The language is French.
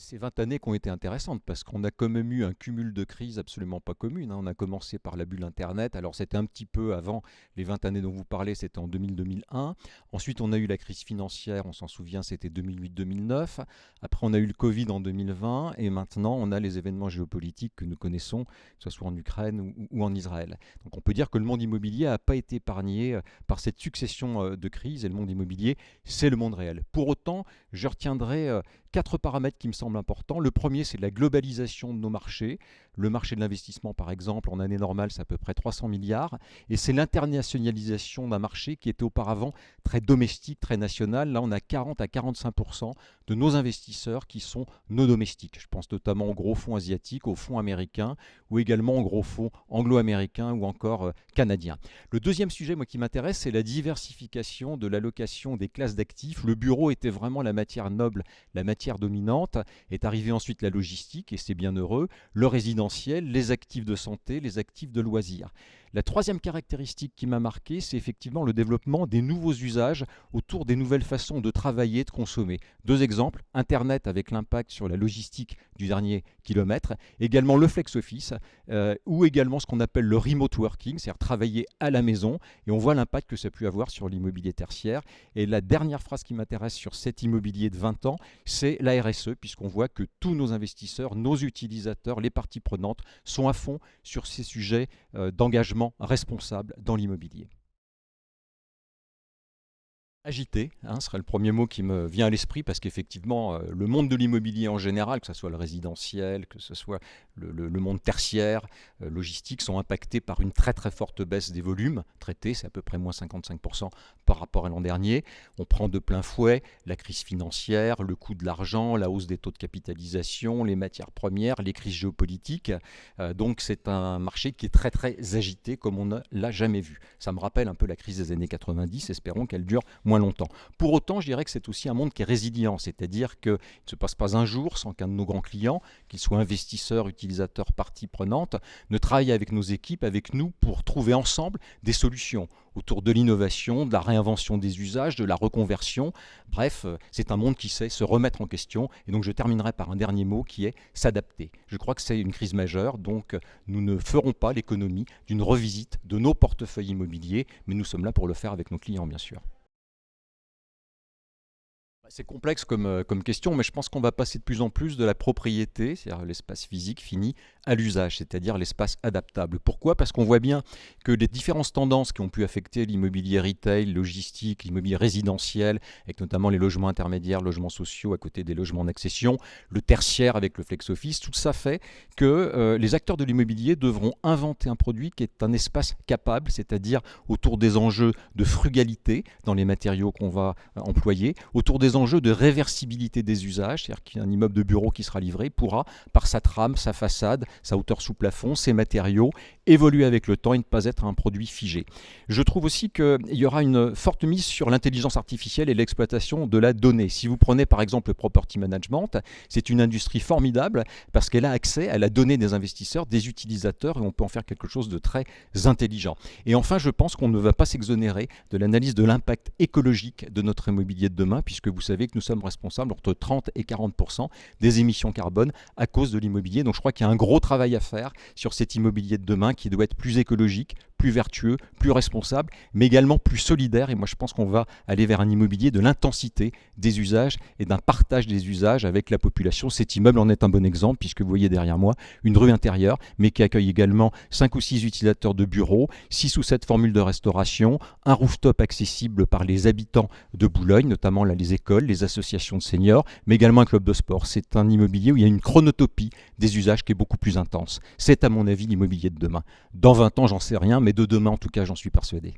Ces 20 années qui ont été intéressantes parce qu'on a quand même eu un cumul de crises absolument pas communes, hein. On a commencé par la bulle Internet. Alors c'était un petit peu avant les 20 années dont vous parlez, c'était en 2000-2001. Ensuite on a eu la crise financière, on s'en souvient, c'était 2008-2009. Après on a eu le Covid en 2020 et maintenant on a les événements géopolitiques que nous connaissons, que ce soit en Ukraine ou en Israël. Donc on peut dire que le monde immobilier n'a pas été épargné par cette succession de crises et le monde immobilier, c'est le monde réel. Pour autant, je retiendrai 4 paramètres qui me semblent importants. Le premier, c'est la globalisation de nos marchés. Le marché de l'investissement, par exemple, en année normale, c'est à peu près 300 milliards. Et c'est l'internationalisation d'un marché qui était auparavant très domestique, très national. Là, on a 40 à 45% de nos investisseurs qui sont nos domestiques. Je pense notamment aux gros fonds asiatiques, aux fonds américains, ou également aux gros fonds anglo-américains ou encore canadiens. Le deuxième sujet, moi, qui m'intéresse, c'est la diversification de l'allocation des classes d'actifs. Le bureau était vraiment la matière noble, la matière dominante, est arrivée ensuite la logistique, et c'est bien heureux, le résidentiel, les actifs de santé, les actifs de loisirs. La troisième caractéristique qui m'a marqué, c'est effectivement le développement des nouveaux usages autour des nouvelles façons de travailler, de consommer. 2 exemples, Internet avec l'impact sur la logistique du dernier kilomètre, également le flex office, ou également ce qu'on appelle le remote working, c'est-à-dire travailler à la maison, et on voit l'impact que ça a pu avoir sur l'immobilier tertiaire. Et la dernière phrase qui m'intéresse sur cet immobilier de 20 ans, c'est la RSE, puisqu'on voit que tous nos investisseurs, nos utilisateurs, les parties prenantes sont à fond sur ces sujets d'engagement responsable dans l'immobilier. Agité, hein, serait le premier mot qui me vient à l'esprit parce qu'effectivement, le monde de l'immobilier en général, que ce soit le résidentiel, que ce soit le monde tertiaire, logistique, sont impactés par une très très forte baisse des volumes traités, c'est à peu près moins 55% par rapport à l'an dernier. On prend de plein fouet la crise financière, le coût de l'argent, la hausse des taux de capitalisation, les matières premières, les crises géopolitiques. Donc c'est un marché qui est très très agité comme on ne l'a jamais vu. Ça me rappelle un peu la crise des années 90, espérons qu'elle dure moins longtemps. Pour autant, je dirais que c'est aussi un monde qui est résilient, c'est-à-dire qu'il ne se passe pas un jour sans qu'un de nos grands clients, qu'ils soient investisseurs, utilisateurs, parties prenantes, ne travaille avec nos équipes, avec nous, pour trouver ensemble des solutions autour de l'innovation, de la réinvention des usages, de la reconversion. Bref, c'est un monde qui sait se remettre en question. Et donc je terminerai par un dernier mot qui est s'adapter. Je crois que c'est une crise majeure, donc nous ne ferons pas l'économie d'une revisite de nos portefeuilles immobiliers, mais nous sommes là pour le faire avec nos clients, bien sûr. C'est complexe comme question, mais je pense qu'on va passer de plus en plus de la propriété, c'est-à-dire l'espace physique fini, à l'usage, c'est-à-dire l'espace adaptable. Pourquoi ? Parce qu'on voit bien que les différentes tendances qui ont pu affecter l'immobilier retail, logistique, l'immobilier résidentiel, avec notamment les logements intermédiaires, logements sociaux à côté des logements en accession, le tertiaire avec le flex office, tout ça fait que les acteurs de l'immobilier devront inventer un produit qui est un espace capable, c'est-à-dire autour des enjeux de frugalité dans les matériaux qu'on va employer, autour des enjeux de réversibilité des usages, c'est-à-dire qu'un immeuble de bureau qui sera livré pourra, par sa trame, sa façade, sa hauteur sous plafond, ses matériaux, évoluer avec le temps et ne pas être un produit figé. Je trouve aussi qu'il y aura une forte mise sur l'intelligence artificielle et l'exploitation de la donnée. Si vous prenez par exemple le property management, c'est une industrie formidable parce qu'elle a accès à la donnée des investisseurs, des utilisateurs, et on peut en faire quelque chose de très intelligent. Et enfin, je pense qu'on ne va pas s'exonérer de l'analyse de l'impact écologique de notre immobilier de demain, puisque vous savez que nous sommes responsables entre 30 et 40% des émissions carbone à cause de l'immobilier. Donc je crois qu'il y a un gros travail à faire sur cet immobilier de demain qui doit être plus écologique, plus vertueux, plus responsable, mais également plus solidaire. Et moi, je pense qu'on va aller vers un immobilier de l'intensité des usages et d'un partage des usages avec la population. Cet immeuble en est un bon exemple, puisque vous voyez derrière moi une rue intérieure, mais qui accueille également 5 ou 6 utilisateurs de bureaux, 6 ou 7 formules de restauration, un rooftop accessible par les habitants de Boulogne, notamment là, les écoles, les associations de seniors, mais également un club de sport. C'est un immobilier où il y a une chronotopie des usages qui est beaucoup plus intense. C'est à mon avis l'immobilier de demain. Dans 20 ans, j'en sais rien, mais de demain en tout cas, j'en suis persuadé.